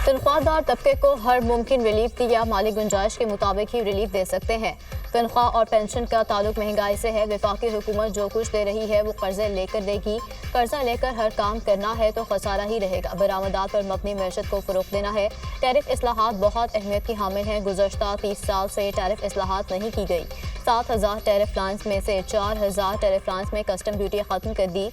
तनख्वाहदार तबके को हर मुमकिन रिलीफ दिया, माली गुंजाइश के मुताबिक ही रिलीफ दे सकते हैं। तनख्वाह और पेंशन का ताल्लुक महंगाई से है। वफाकी हुकूमत जो कुछ दे रही है वो कर्जे लेकर देगी। कर्जा लेकर हर काम करना है तो खसारा ही रहेगा। बरामदात पर मबनी मैशत को फ़रोग़ देना है। टैरिफ इस्लाहात बहुत अहमियत की हामिल हैं। गुज़श्ता 30 साल से टैरिफ इस्लाहात नहीं की गई। 7,000 टैरिफ लाइन्स में से 4,000 टैरिफ लाइन्स में कस्टम ड्यूटी ख़त्म कर दी।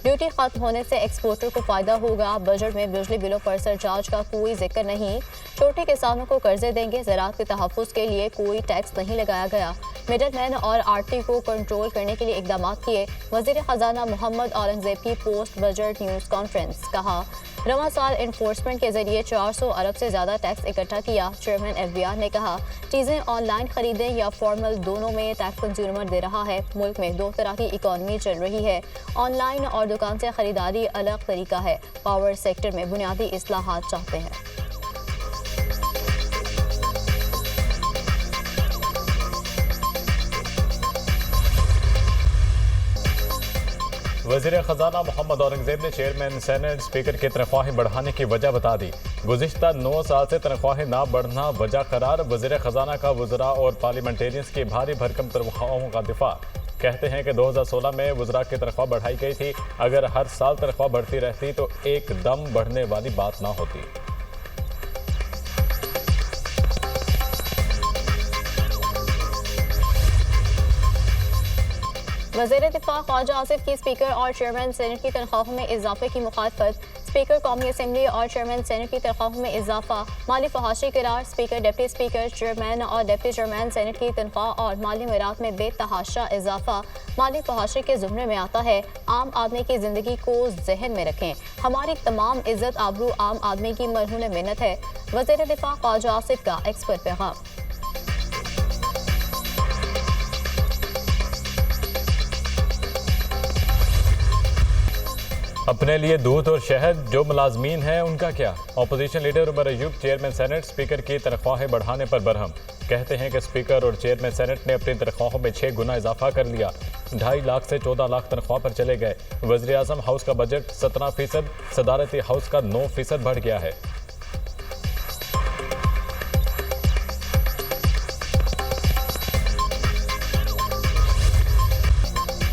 ड्यूटी खत्म होने से एक्सपोर्टर को फायदा होगा। बजट में बिजली बिलों पर सरचार्ज का कोई जिक्र नहीं। छोटे किसानों को कर्जे देंगे। ज़राअत के तहफ़्फ़ुज़ के लिए कोई टैक्स नहीं लगाया गया। मिडल मैन और आड़ती को कंट्रोल करने के लिए इक़दाम किए। वज़ीर ख़जाना मोहम्मद औरंगज़ेब की पोस्ट बजट न्यूज़ कॉन्फ्रेंस। कहा, रवां साल इन्फोर्समेंट के जरिए 400 अरब से ज़्यादा टैक्स इकट्ठा किया। चेयरमैन FBR ने कहा, चीज़ें ऑनलाइन खरीदें या फॉर्मल, दोनों में टैक्स कंज्यूमर दे रहा है। मुल्क में दो तरह की इकॉनमी चल रही है, ऑनलाइन और दुकान से खरीदारी अलग तरीका है। पावर सेक्टर में बुनियादी इस्लाहात चाहते हैं। वज़ीर ख़जाना मोहम्मद औरंगज़ेब ने चेयरमैन सेनेट स्पीकर की तनख्वाहें बढ़ाने की वजह बता दी। गुज़िश्ता 9 साल से तनख्वाहें ना बढ़ना वजह करार। वज़ीर ख़जाना का वज़रा और पार्लियामेंटेरियंस की भारी भरकम तनख्वाहों का दिफा। कहते हैं कि 2016 में वज़रा की तनख्वाह बढ़ाई गई थी। अगर हर साल तनख्वाह बढ़ती रहती तो एकदम बढ़ने वाली बात ना होती। वज़ीर दिफा ख्वाजा आसिफ की स्पीकर और चेयरमैन सेनेट की तनख्वाहों में इजाफे की मुखालफत। स्पीकर कौमी असम्बली और चेयरमैन सेनेट की तनख्वाहों में इजाफा। माली फहाशी करार। स्पीकर, डिप्टी स्पीकर, चेयरमैन और डिप्टी चेयरमैन सेनेट की तनख्वाह और माली मरात में बेतहाशा इजाफा माली फहाशी के ज़ुमरे में आता है। आम आदमी की ज़िंदगी को जहन में रखें। हमारी तमाम इज्जत आबरू आम आदमी की मरहून मेहनत है। वज़ीर दिफा ख्वाजा आसिफ का एक्सपर्ट पैगाम। अपने लिए दूध और शहद, जो मुलाजमीन हैं उनका क्या। Opposition leader Omar Ayub chairman senate speaker की तनख्वाहें बढ़ाने पर बरहम। कहते हैं कि स्पीकर और चेयरमैन सेनेट ने अपनी तनख्वाहों में 6 गुना इजाफा कर लिया। 2.5 लाख से 14 लाख तनख्वाह पर चले गए। वज़ीर आज़म हाउस का बजट 17%, सदारती हाउस का 9% बढ़ गया है।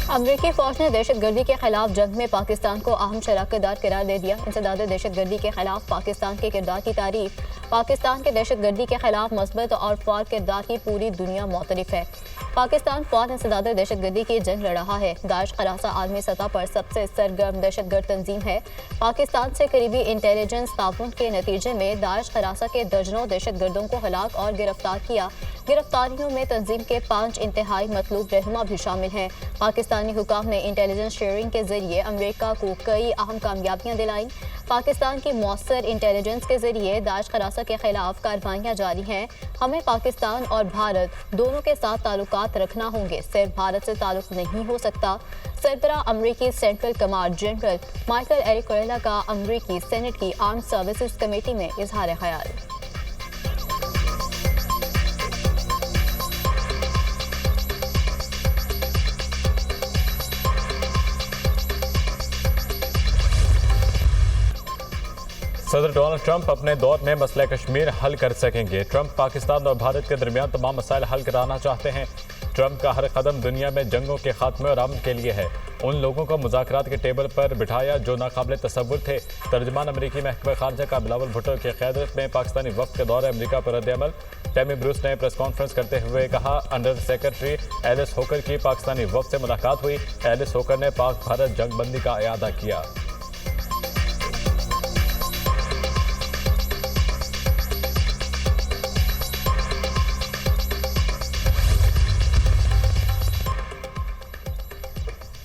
अमरीकी फौज ने दहशतगर्दी के खिलाफ जंग में पाकिस्तान को अहम शराकतदार करार दे दिया। इंसदाद दहशतगर्दी के खिलाफ पाकिस्तान के किरदार की तारीफ। पाकिस्तान के दहशतगर्दी के खिलाफ मस्बत और फार किरदार की पूरी दुनिया मुतरिफ है। पाकिस्तान फौज इंसदाद दहशतगर्दी की जंग लड़ रहा है। दाइश खलासा आलमी सतह पर सबसे सरगर्म दहशतगर्द तंजीम है। पाकिस्तान से करीबी इंटेलिजेंस ताउन के नतीजे में दाइश खलासा के दर्जनों दहशतगर्दों को हलाक और गिरफ्तार किया। गिरफ्तारियों में तंजीम के 5 इंतहाई मतलूब रहनुमा भी शामिल हैं। पाकिस्तानी हुकाम ने इंटेलिजेंस शेयरिंग के जरिए अमेरिका को कई अहम कामयाबियां दिलाई। पाकिस्तान की मौसर इंटेलिजेंस के जरिए दाइश खलासा के खिलाफ कार्रवाइयां जारी हैं। हमें पाकिस्तान और भारत दोनों के साथ ताल्लुकात रखना होंगे, सिर्फ भारत से ताल्लुक नहीं हो सकता। सरबराह अमरीकी सेंट्रल कमांड जनरल माइकल एरिकोरेला का अमरीकी सेनेट की आर्म्ड सर्विसेज कमेटी में इजहार ख्याल। सदर डोनाल्ड ट्रंप अपने दौर में मसला कश्मीर हल कर सकेंगे। ट्रंप पाकिस्तान और भारत के दरमियान तमाम मसाइल हल कराना चाहते हैं। ट्रंप का हर कदम दुनिया में जंगों के खात्मे और अमन के लिए है। उन लोगों को मुज़ाकरात के टेबल पर बिठाया जो नाकाबिल तसव्वुर थे। तर्जमान अमरीकी महकमा खारजा का बिलावल भुट्टो की क़यादत में पाकिस्तानी वफ़द के दौरे अमरीका पर रद्द-ए-अमल। टैमी ब्रूस ने प्रेस कॉन्फ्रेंस करते हुए कहा, अंडर सेक्रेटरी एलिस होकर की पाकिस्तानी वफ़द से मुलाकात हुई। एलिस होकर ने पाक भारत जंगबंदी का इयादा किया।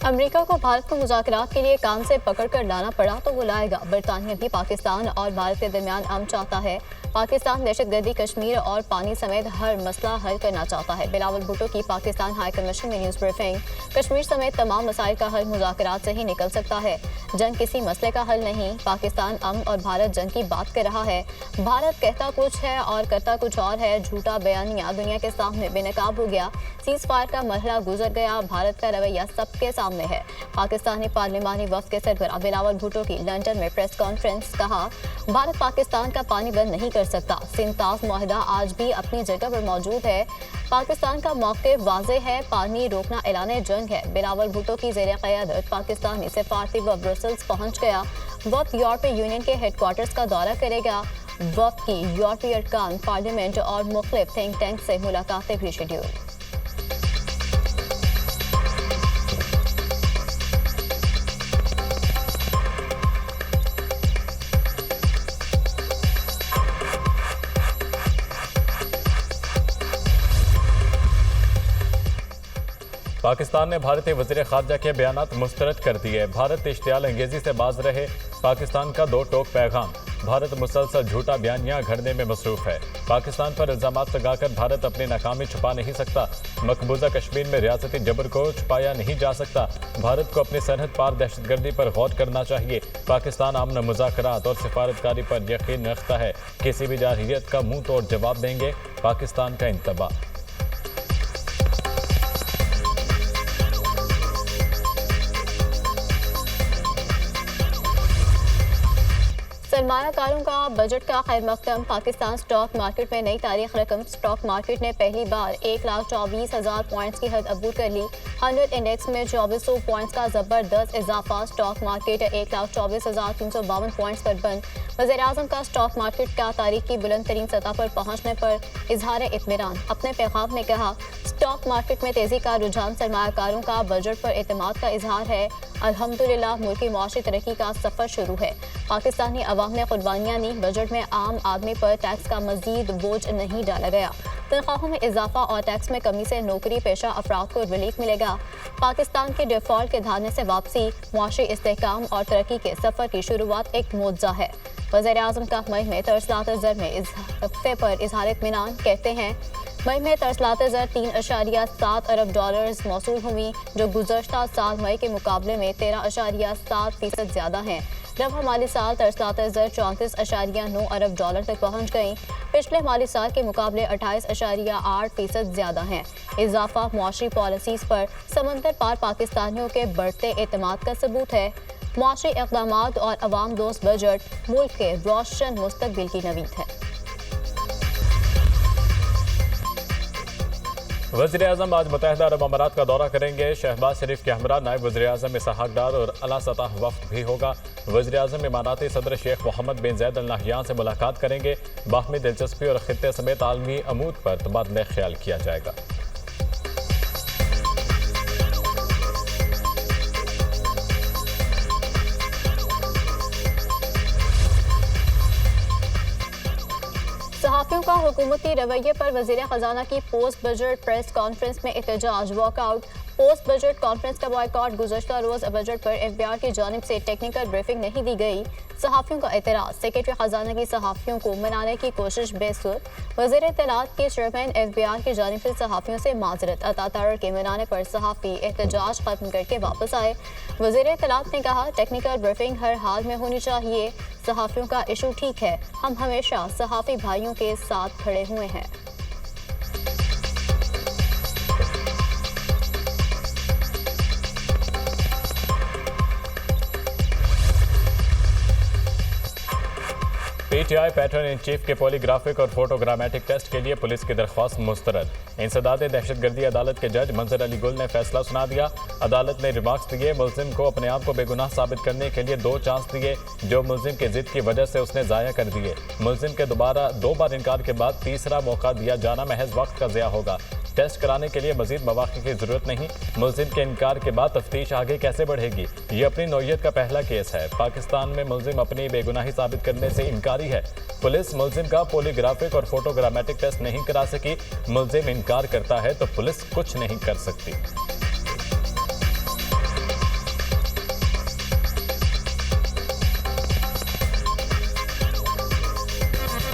अमेरिका को भारत को मुज़ाकरात के लिए कान से पकड़ कर लाना पड़ा तो वो लाएगा। बरतानिया भी पाकिस्तान और भारत के दरमियान अमन चाहता है। पाकिस्तान दहशतगर्दी, कश्मीर और पानी समेत हर मसला हल करना चाहता है। बिलावल भुट्टो की पाकिस्तान हाई कमीशन में न्यूज़ ब्रीफिंग। कश्मीर समेत तमाम मसाइल का हल मुज़ाकरात से ही निकल सकता है। जंग किसी मसले का हल नहीं। पाकिस्तान अमन और भारत जंग की बात कर रहा है। भारत कहता कुछ है और करता कुछ और है। झूठा बयानिया दुनिया के सामने बेनकाब हो गया। सीज़ फायर का मरहला गुजर गया। भारत का रवैया सबके सामने सामने है। पाकिस्तानी पार्लिमानी वफ्द के सरबराह बिलावल भुट्टो की लंदन में प्रेस कॉन्फ्रेंस। कहा, भारत पाकिस्तान का पानी बंद नहीं कर सकता। सिंताफ मुआहदा आज भी अपनी जगह पर मौजूद है। पाकिस्तान का मौक़िफ़ वाज़ेह है, पानी रोकना ऐलान जंग है। बिलावल भुट्टो की ज़ेर क़यादत पाकिस्तानी सफारती वफ़द ब्रसेल्स पहुँच गया। वफ़द यूरोपीय यूनियन के हेडक्वार्टर्स का दौरा करेगा। वफ़द की यूरोपीय अरकान, पार्लियामेंट और मुख्तलिफ थिंक टैंक से मुलाकातें भी शेड्यूल। पाकिस्तान ने भारतीय वज़ीर ख़ारजा के बयानात मुस्तरद कर दिए। भारत इश्तियाल अंगेजी से बाज रहे, पाकिस्तान का दो टोक पैगाम। भारत मुसलसल झूठा बयानियाँ घड़ने में मसरूफ़ है। पाकिस्तान पर इल्ज़ामात लगाकर भारत अपनी नाकामी छुपा नहीं सकता। मकबूजा कश्मीर में रियासती जबर को छुपाया नहीं जा सकता। भारत को अपनी सरहद पार दहशतगर्दी पर गौर करना चाहिए। पाकिस्तान अमन मुज़ाकरात और सिफारतकारी पर यकीन रखता है। किसी भी जारहियत का मुंह तोड़ जवाब देंगे। पाकिस्तान का इंतबाह। सरमायाकारों का बजट का खैर मकदम। पाकिस्तान स्टॉक मार्केट में नई तारीख रकम। स्टॉक मार्केट ने पहली बार 1,24,000 पॉइंट्स की हद अबूर कर ली। 100 इंडेक्स में 2400 पॉइंट्स का जबरदस्त इजाफा। स्टॉक मार्केट 1,24,352 पॉइंट्स पर बंद। वज़ीर-ए-आज़म का स्टॉक मार्केट का तारीख की बुलंद तरीन सतह पर पहुंचने पर इजहार इत्मीनान। अपने पैगाम में कहा, स्टॉक मार्केट में तेजी का रुझान सरमायाकारों का बजट पर एतमाद का इजहार है। अल्हम्दुलिल्लाह मुल्क की मौशी तरक्की का सफर शुरू है। पाकिस्तानी अवाम ने कुर्बानियाँ दी। बजट में आम आदमी पर टैक्स का मजीद बोझ नहीं डाला गया। तनख्वाहों में इजाफा और टैक्स में कमी से नौकरी पेशा अफराद को रिलीफ मिलेगा। पाकिस्तान के डिफॉल्ट के धारने से वापसी, मुआशी इस्तेहकाम और तरक्की के सफर की शुरुआत एक मुआवजा है। वज़ीर-ए-आज़म का मई में तरसलात ज़र में इस हफ्ते पर इजहार इत्मीनान। कहते हैं, मई में तरसलात ज़र 3.7 अरब डॉलर्स मौसूल हुई, जो गुज़श्ता साल मई के मुकाबले में 13.7% ज़्यादा हैं। रबा माली साल तरसलात ज़र 34.9 अरब डॉलर तक पहुँच गई। पिछले माली साल के मुकाबले 28.8% ज़्यादा हैं। इजाफा मुआशी पॉलिसीज़ पर समंदर पार पाकिस्तानियों के बढ़ते एतमाद का सबूत है। मुआशी इक़दामात और अवाम दोस्त बजट मुल्क के रोशन मुस्तकबिल की नवीद है। वज़ीर-ए-आज़म आज मुत्तहिदा अरब अमारात का दौरा करेंगे। शहबाज शरीफ के हमरा नायब वज़ीर-ए-आज़म इसहाक डार और अला सतह वफ़द भी होगा। वज़ीर-ए-आज़म इमाराती सदर शेख मोहम्मद बिन ज़ैद अल नहयान से मुलाकात करेंगे। बाहमी दिलचस्पी और खित्ते समेत आलमी अमूर पर तबादला ख्याल किया जाएगा। सहाफ़ियों का हुकूमती रवैये पर वज़ीर ख़जाना की पोस्ट बजट प्रेस कॉन्फ्रेंस में एहतजाज। वॉकआउट। पोस्ट बजट कॉन्फ्रेंस का बॉयकॉट। गुज़श्ता रोज़ बजट पर FBI की जानिब से टेक्निकल ब्रीफिंग नहीं दी गई। सहाफ़ियों का एतराज़। सेक्रेटरी ख़जाना की सहाफ़ियों को मनाने की कोशिश बेसुर। वज़ीर इत्तलात के चेयरमैन FBI की जानिब से सहाफ़ियों से माज़रत। अतातार के मनाने पर सहाफ़ी एहतजाज ख़त्म करके वापस आए। वज़ीर इत्तलात ने कहा, टेक्निकल ब्रीफिंग हर हाल में होनी चाहिए। सहाफ़ियों का इशू ठीक है, हम हमेशा सहाफ़ी भाइयों के साथ खड़े हुए हैं। PTI पैटर्न इन चीफ के पॉलीग्राफिक और फोटोग्रामेटिक टेस्ट के लिए पुलिस की दरख्वास्त मुस्तरद। इंसदाद दहशतगर्दी अदालत के जज मंजर अली गुल ने फैसला सुना दिया। अदालत ने रिमार्क्स दिए, मुल्जिम को अपने आप को बेगुनाह साबित करने के लिए 2 चांस दिए, जो मुल्जिम की जिद की वजह से उसने ज़ाया कर दिए। मुल्जिम के 2 बार इनकार के बाद तीसरा मौका दिया जाना महज वक्त का ज़िया होगा। टेस्ट कराने के लिए मजीद मौक़े की ज़रूरत नहीं। मुल्जिम के इनकार के बाद तफ्तीश आगे कैसे बढ़ेगी? ये अपनी नौइयत का पहला केस है। पाकिस्तान में मुल्जिम अपनी बेगुनाही साबित करने से इनकारी है। पुलिस मुल्जिम का पॉलीग्राफिक और फोटोग्रामेटिक टेस्ट नहीं करा सकी। मुल्जिम इनकार करता है तो पुलिस कुछ नहीं कर सकती।